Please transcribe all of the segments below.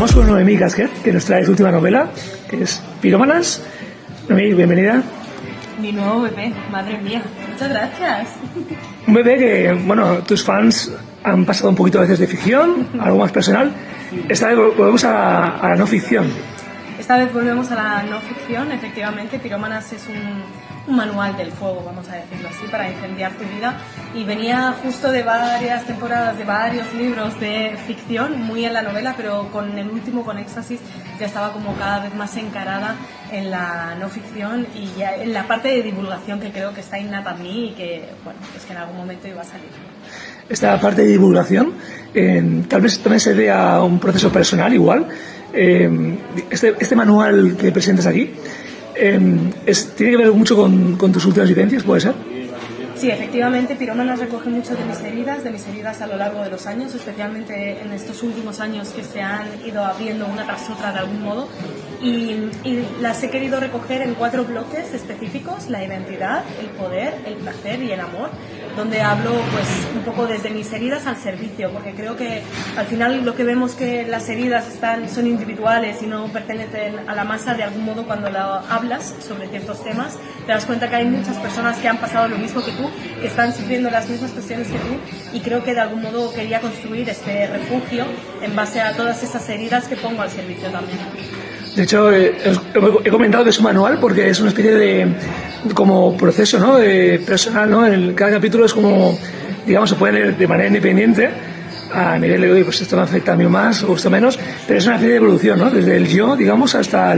Estamos con Noemí Casquet, que nos trae su última novela, que es Pirómanas. Noemí, bienvenida. Mi nuevo bebé, madre mía, muchas gracias. Un bebé que, bueno, tus fans han pasado un poquito a veces de ficción, algo más personal. Esta vez volvemos a la no ficción. Esta vez volvemos a la no ficción, efectivamente. Pirómanas es un manual del fuego, vamos a decirlo así, para incendiar tu vida. Y venía justo de varias temporadas, de varios libros de ficción, muy en la novela, pero con el último, con Éxtasis, ya estaba como cada vez más encarada en la no ficción y ya en la parte de divulgación que creo que está innata a mí y que, bueno, pues que en algún momento iba a salir. Esta parte de divulgación tal vez también se dé a un proceso personal igual. Este manual que presentas aquí tiene que ver mucho con tus últimas vivencias, ¿puede ser? Sí, efectivamente, Pirómanas recoge mucho de mis heridas a lo largo de los años, especialmente en estos últimos años que se han ido abriendo una tras otra de algún modo, y las he querido recoger en 4 bloques específicos: la identidad, el poder, el placer y el amor, donde hablo pues un poco desde mis heridas al servicio, porque creo que al final lo que vemos que las heridas son individuales y no pertenecen a la masa. De algún modo, cuando hablas sobre ciertos temas, te das cuenta que hay muchas personas que han pasado lo mismo que tú, que están sufriendo las mismas cuestiones que tú, y creo que de algún modo quería construir este refugio en base a todas esas heridas que pongo al servicio también. De hecho, he comentado que es un manual porque es una especie de como proceso, ¿no?, personal, ¿no? Cada capítulo es como, digamos, se puede leer de manera independiente a nivel de, pues esto me afecta a mí más o esto menos, pero es una especie de evolución, ¿no?, desde el yo, digamos, hasta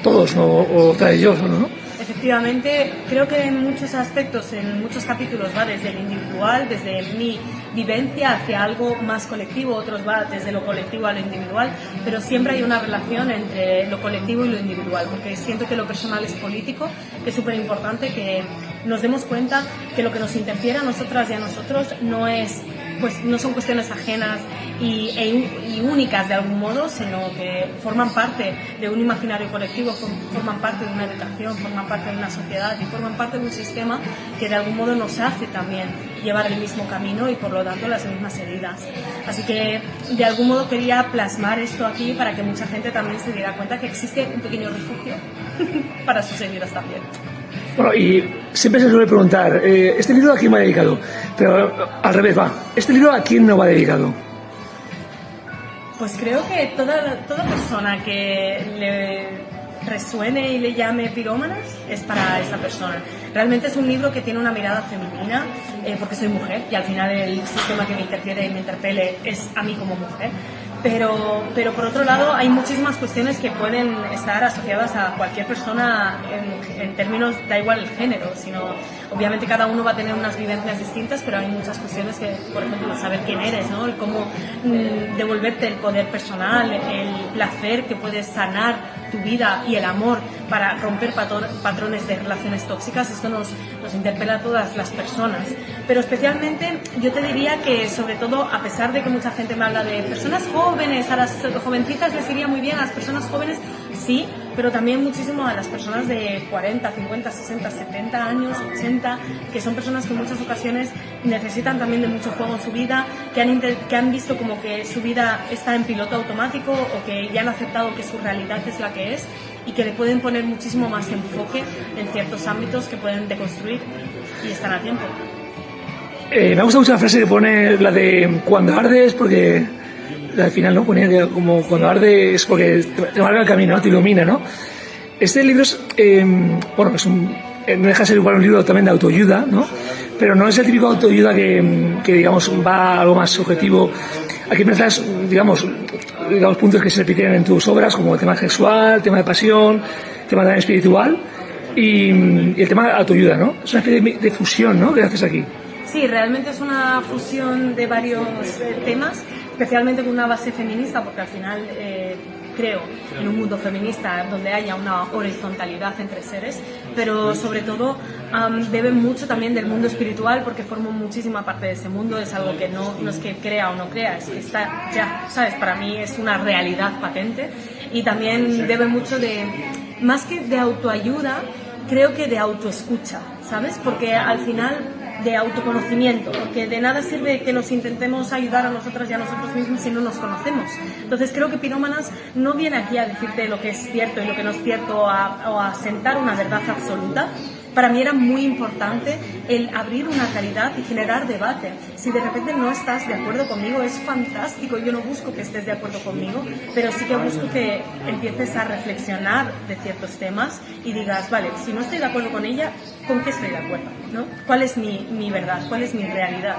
todos, ¿no?, o trae yo solo, ¿no? Efectivamente, creo que en muchos aspectos, en muchos capítulos va desde el individual, desde mi vivencia hacia algo más colectivo, otros va desde lo colectivo a lo individual, pero siempre hay una relación entre lo colectivo y lo individual, porque siento que lo personal es político, que es súper importante que nos demos cuenta que lo que nos interfiere a nosotras y a nosotros no son cuestiones ajenas y únicas de algún modo, sino que forman parte de un imaginario colectivo, forman parte de una educación, forman parte de una sociedad y forman parte de un sistema que de algún modo nos hace también llevar el mismo camino y por lo tanto las mismas heridas. Así que de algún modo quería plasmar esto aquí para que mucha gente también se diera cuenta que existe un pequeño refugio para sus heridas también. Bueno, y siempre se suele preguntar, ¿este libro a quién va dedicado? Pero al revés va, ¿este libro a quién no va dedicado? Pues creo que toda persona que le resuene y le llame Pirómanas es para esa persona. Realmente es un libro que tiene una mirada femenina, porque soy mujer y al final el sistema que me interfiere y me interpele es a mí como mujer. Pero por otro lado hay muchísimas cuestiones que pueden estar asociadas a cualquier persona en términos, da igual el género, sino obviamente cada uno va a tener unas vivencias distintas, pero hay muchas cuestiones que, por ejemplo, saber quién eres, ¿no?, el cómo devolverte el poder personal, el placer que puedes sanar tu vida y el amor para romper patrones de relaciones tóxicas. Esto nos interpela a todas las personas, pero especialmente yo te diría que, sobre todo, a pesar de que mucha gente me habla de personas jóvenes, a las jovencitas les iría muy bien, a las personas jóvenes sí, pero también muchísimo a las personas de 40, 50, 60, 70 años, 80, que son personas que en muchas ocasiones necesitan también de mucho juego en su vida, que han visto como que su vida está en piloto automático o que ya han aceptado que su realidad es la que es y que le pueden poner muchísimo más enfoque en ciertos ámbitos que pueden deconstruir y están a tiempo. Me gusta mucho la frase que pone, la de cuando ardes, porque al final, ¿no?, ponía que como cuando arde es porque te marca el camino, ¿no?, te ilumina, ¿no? Este libro es, no deja de ser igual un libro también de autoayuda, ¿no?, pero no es el típico autoayuda que digamos va a algo más subjetivo. Aquí mezclas, digamos puntos que se repiten en tus obras, como el tema sexual, el tema de pasión, el tema también espiritual y el tema de autoayuda, ¿no? Es una especie de fusión, ¿no?, que haces aquí. Sí, realmente es una fusión de varios temas, especialmente con una base feminista, porque al final creo en un mundo feminista donde haya una horizontalidad entre seres, pero sobre todo bebe mucho también del mundo espiritual, porque formo muchísima parte de ese mundo. Es algo que no es que crea o no crea, es que está ya, ¿sabes? Para mí es una realidad patente, y también bebe mucho más que de autoayuda, creo que de autoescucha, ¿sabes? Porque al final de autoconocimiento, porque de nada sirve que nos intentemos ayudar a nosotras y a nosotros mismos si no nos conocemos. Entonces creo que Pirómanas no viene aquí a decirte lo que es cierto y lo que no es cierto o a sentar una verdad absoluta. Para mí era muy importante el abrir una claridad y generar debate. Si de repente no estás de acuerdo conmigo, es fantástico. Yo no busco que estés de acuerdo conmigo, pero sí que busco que empieces a reflexionar de ciertos temas y digas, vale, si no estoy de acuerdo con ella, ¿con qué estoy de acuerdo? ¿No? ¿Cuál es mi verdad? ¿Cuál es mi realidad?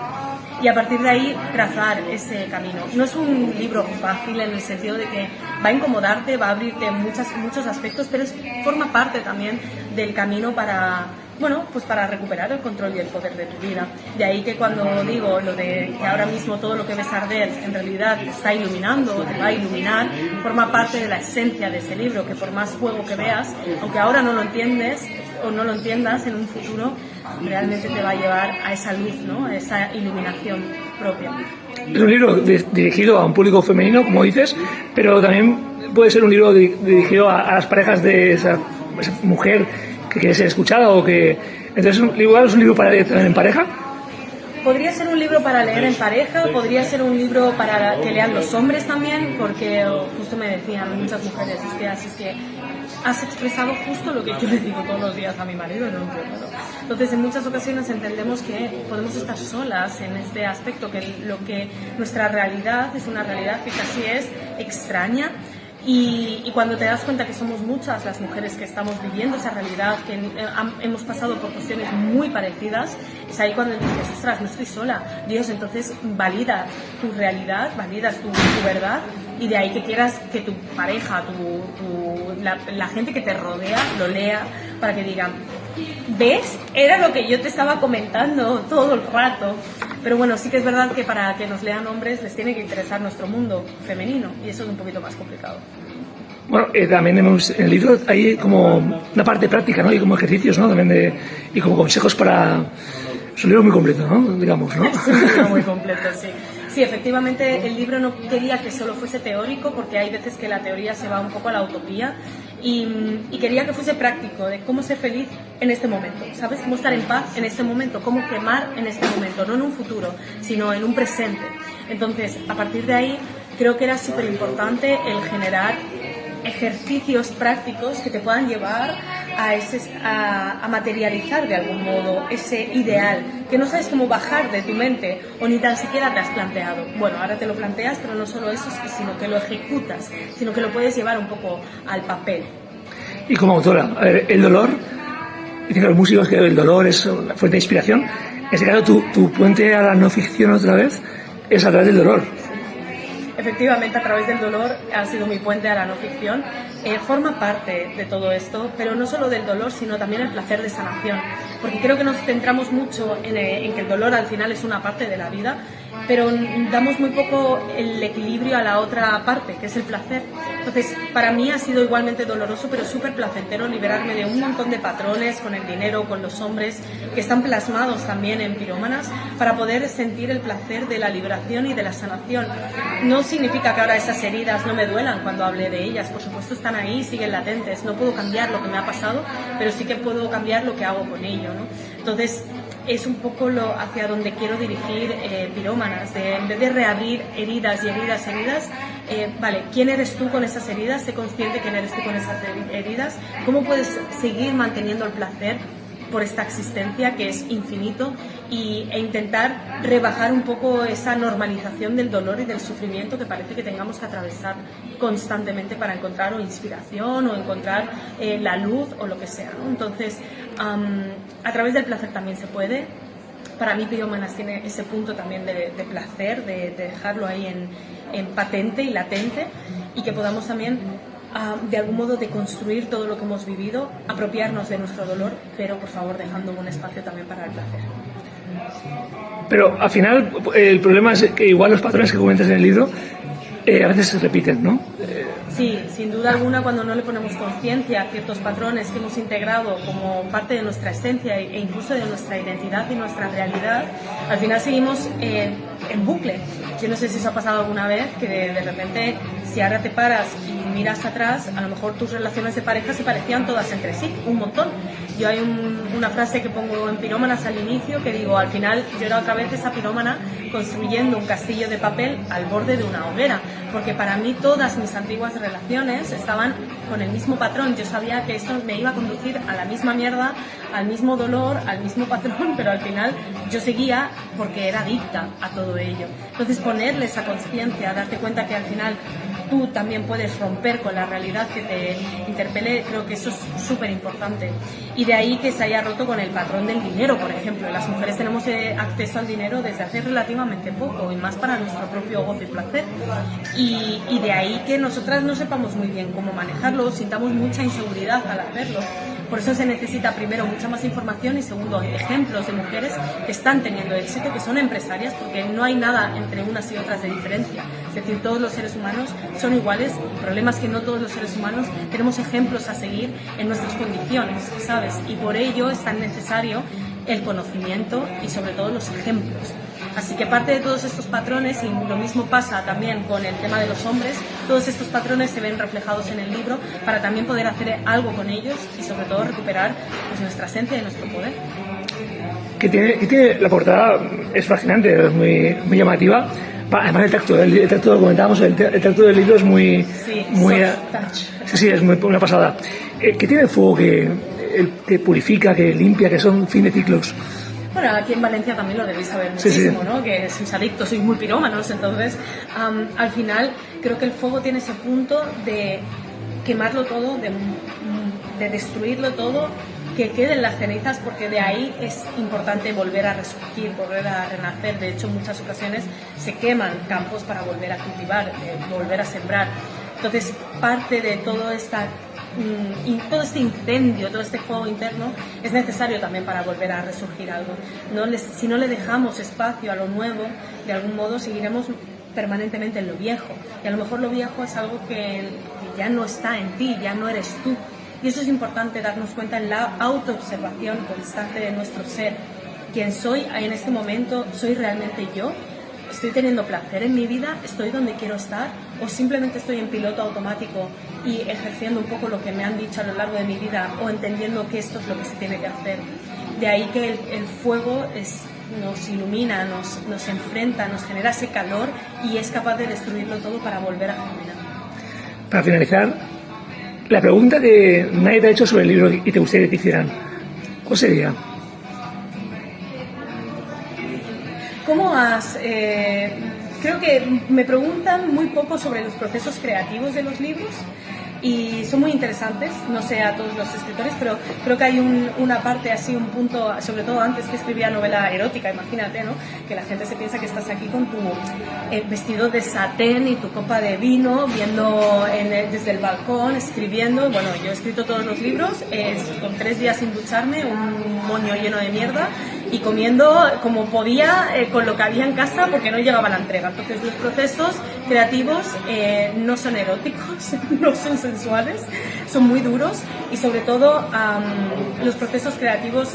Y a partir de ahí trazar ese camino. No es un libro fácil en el sentido de que va a incomodarte, va a abrirte muchos aspectos, pero forma parte también del camino para, bueno, pues para recuperar el control y el poder de tu vida. De ahí que cuando digo lo de que ahora mismo todo lo que ves arder en realidad te está iluminando o te va a iluminar, forma parte de la esencia de ese libro, que por más fuego que veas, aunque ahora no lo entiendes o no lo entiendas, en un futuro realmente te va a llevar a esa luz, ¿no? A esa iluminación propia. Es un libro dirigido a un público femenino, como dices, pero también puede ser un libro dirigido a las parejas de esa mujer que quiere ser escuchada o que... Entonces, igual es un libro para leer también en pareja. Podría ser un libro para leer en pareja, podría ser un libro para que lean los hombres también, porque justo me decían muchas mujeres, es que has expresado justo lo que yo le digo todos los días a mi marido, no entiendo. Entonces, en muchas ocasiones entendemos que podemos estar solas en este aspecto, que lo que nuestra realidad es una realidad que casi es extraña. Y cuando te das cuenta que somos muchas las mujeres que estamos viviendo esa realidad, que hemos pasado por cuestiones muy parecidas, es ahí cuando dices, ostras, no estoy sola. Dios, entonces valida tu realidad, validas tu verdad, y de ahí que quieras que tu pareja, la gente que te rodea, lo lea, para que digan, ¿ves? Era lo que yo te estaba comentando todo el rato. Pero bueno, sí que es verdad que para que nos lean hombres les tiene que interesar nuestro mundo femenino, y eso es un poquito más complicado. Bueno, también en el libro hay como una parte práctica, ¿no? Y como ejercicios, ¿no? También y como consejos para... Es un libro muy completo, ¿no? Digamos, ¿no? Es un libro muy completo, sí. Sí, efectivamente el libro no quería que solo fuese teórico, porque hay veces que la teoría se va un poco a la utopía, y quería que fuese práctico, de cómo ser feliz en este momento, ¿sabes? Cómo estar en paz en este momento, cómo quemar en este momento, no en un futuro, sino en un presente. Entonces, a partir de ahí, creo que era súper importante el generar ejercicios prácticos que te puedan llevar a materializar de algún modo ese ideal, que no sabes cómo bajar de tu mente o ni tan siquiera te has planteado. Bueno, ahora te lo planteas, pero no solo eso, sino que lo ejecutas, sino que lo puedes llevar un poco al papel. Y como autora, a ver, el dolor, dicen que los músicos que el dolor es una fuente de inspiración. En este caso, tu puente a la no ficción otra vez es a través del dolor. Efectivamente, a través del dolor ha sido mi puente a la no ficción. Forma parte de todo esto, pero no solo del dolor, sino también el placer de sanación. Porque creo que nos centramos mucho en que el dolor al final es una parte de la vida, pero damos muy poco el equilibrio a la otra parte, que es el placer. Entonces, para mí ha sido igualmente doloroso, pero súper placentero liberarme de un montón de patrones con el dinero, con los hombres, que están plasmados también en Pirómanas, para poder sentir el placer de la liberación y de la sanación. No significa que ahora esas heridas no me duelan cuando hable de ellas, por supuesto están ahí, siguen latentes. No puedo cambiar lo que me ha pasado, pero sí que puedo cambiar lo que hago con ello, ¿no? Entonces, es un poco hacia donde quiero dirigir Pirómanas, en vez de reabrir heridas y heridas, vale, ¿quién eres tú con esas heridas? Sé consciente quién eres tú con esas heridas. ¿Cómo puedes seguir manteniendo el placer por esta existencia que es infinito e intentar rebajar un poco esa normalización del dolor y del sufrimiento que parece que tengamos que atravesar constantemente para encontrar o inspiración o encontrar la luz o lo que sea, ¿no? Entonces, a través del placer también se puede. Para mí Pirómanas tiene ese punto también de placer, de dejarlo ahí en patente y latente, y que podamos también de algún modo deconstruir todo lo que hemos vivido, apropiarnos de nuestro dolor, pero por favor dejando un espacio también para el placer. Pero al final el problema es que igual los patrones que comentas en el libro a veces se repiten, ¿no? Sí, sin duda alguna, cuando no le ponemos conciencia a ciertos patrones que hemos integrado como parte de nuestra esencia e incluso de nuestra identidad y nuestra realidad, al final seguimos en bucle. Yo no sé si os ha pasado alguna vez que de repente, si ahora te paras y miras atrás, a lo mejor tus relaciones de pareja se parecían todas entre sí, un montón. Yo hay una frase que pongo en Pirómanas al inicio que digo, al final yo era otra vez esa pirómana construyendo un castillo de papel al borde de una hoguera, porque para mí todas mis antiguas relaciones estaban con el mismo patrón. Yo sabía que esto me iba a conducir a la misma mierda, al mismo dolor, al mismo patrón, pero al final yo seguía porque era adicta a todo ello. Entonces ponerle esa conciencia, darte cuenta que al final tú también puedes romper con la realidad que te interpele, creo que eso es súper importante. Y de ahí que se haya roto con el patrón del dinero, por ejemplo. Las mujeres tenemos acceso al dinero desde hace relativamente poco, y más para nuestro propio gozo y placer. Y de ahí que nosotras no sepamos muy bien cómo manejarlo, sintamos mucha inseguridad al hacerlo. Por eso se necesita primero mucha más información y segundo ejemplos de mujeres que están teniendo éxito, que son empresarias, porque no hay nada entre unas y otras de diferencia. Es decir, todos los seres humanos son iguales. El problema es que no todos los seres humanos tenemos ejemplos a seguir en nuestras condiciones, ¿sabes? Y por ello es tan necesario el conocimiento y sobre todo los ejemplos. Así que parte de todos estos patrones, y lo mismo pasa también con el tema de los hombres, todos estos patrones se ven reflejados en el libro para también poder hacer algo con ellos y sobre todo recuperar pues, nuestra esencia y nuestro poder. Que tiene la portada, es fascinante, es muy llamativa. Además el tacto lo comentábamos, el tacto del libro es muy sí, es muy una pasada. ¿Qué tiene el fuego que purifica, que limpia, que son fin de ciclos? Bueno, aquí en Valencia también lo debéis saber muchísimo, sí. ¿No? Que sois adictos, sois muy pirómanos, entonces al final creo que el fuego tiene ese punto de quemarlo todo, de destruirlo todo, que queden las cenizas, porque de ahí es importante volver a resurgir, volver a renacer. De hecho, en muchas ocasiones se queman campos para volver a cultivar, volver a sembrar. Entonces, parte de todo todo este incendio, todo este fuego interno, es necesario también para volver a resurgir algo. Si no le dejamos espacio a lo nuevo, de algún modo seguiremos permanentemente en lo viejo. Y a lo mejor lo viejo es algo que ya no está en ti, ya no eres tú. Y eso es importante darnos cuenta en la autoobservación constante de nuestro ser. ¿Quién soy en este momento? ¿Soy realmente yo? ¿Estoy teniendo placer en mi vida? ¿Estoy donde quiero estar? ¿O simplemente estoy en piloto automático y ejerciendo un poco lo que me han dicho a lo largo de mi vida, o entendiendo que esto es lo que se tiene que hacer? De ahí que el fuego nos ilumina, nos enfrenta, nos genera ese calor y es capaz de destruirlo todo para volver a germinar. Para finalizar, la pregunta que nadie te ha hecho sobre el libro y te gustaría que te hicieran, ¿cuál sería? ¿Cómo has...? Creo que me preguntan muy poco sobre los procesos creativos de los libros y son muy interesantes, no sé a todos los escritores, pero creo que hay una parte así, un punto, sobre todo antes que escribía novela erótica, imagínate, ¿no? Que la gente se piensa que estás aquí con tu vestido de satén y tu copa de vino, viendo desde el balcón, escribiendo. Bueno, yo he escrito todos los libros con 3 días sin ducharme, un moño lleno de mierda y comiendo como podía con lo que había en casa porque no llegaba la entrega. Entonces los procesos creativos no son eróticos, no son sensuales, son muy duros y sobre todo los procesos creativos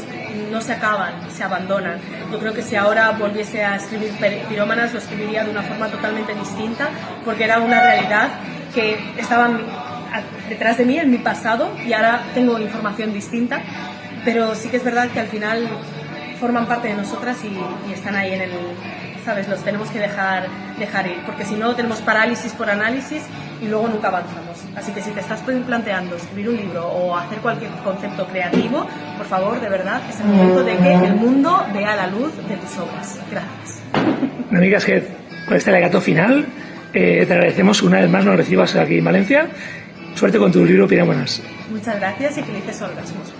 no se acaban, se abandonan. Yo creo que si ahora volviese a escribir Pirómanas lo escribiría de una forma totalmente distinta porque era una realidad que estaba detrás de mí en mi pasado y ahora tengo información distinta, pero sí que es verdad que al final forman parte de nosotras y están ahí en el, ¿sabes? Los tenemos que dejar ir, porque si no tenemos parálisis por análisis y luego nunca avanzamos. Así que si te estás planteando escribir un libro o hacer cualquier concepto creativo, por favor, de verdad, es el momento de que el mundo vea la luz de tus obras. Gracias. Amiga, es que con este alegato final te agradecemos una vez más nos recibas aquí en Valencia. Suerte con tu libro Pirómanas. Muchas gracias y felices orgasmos.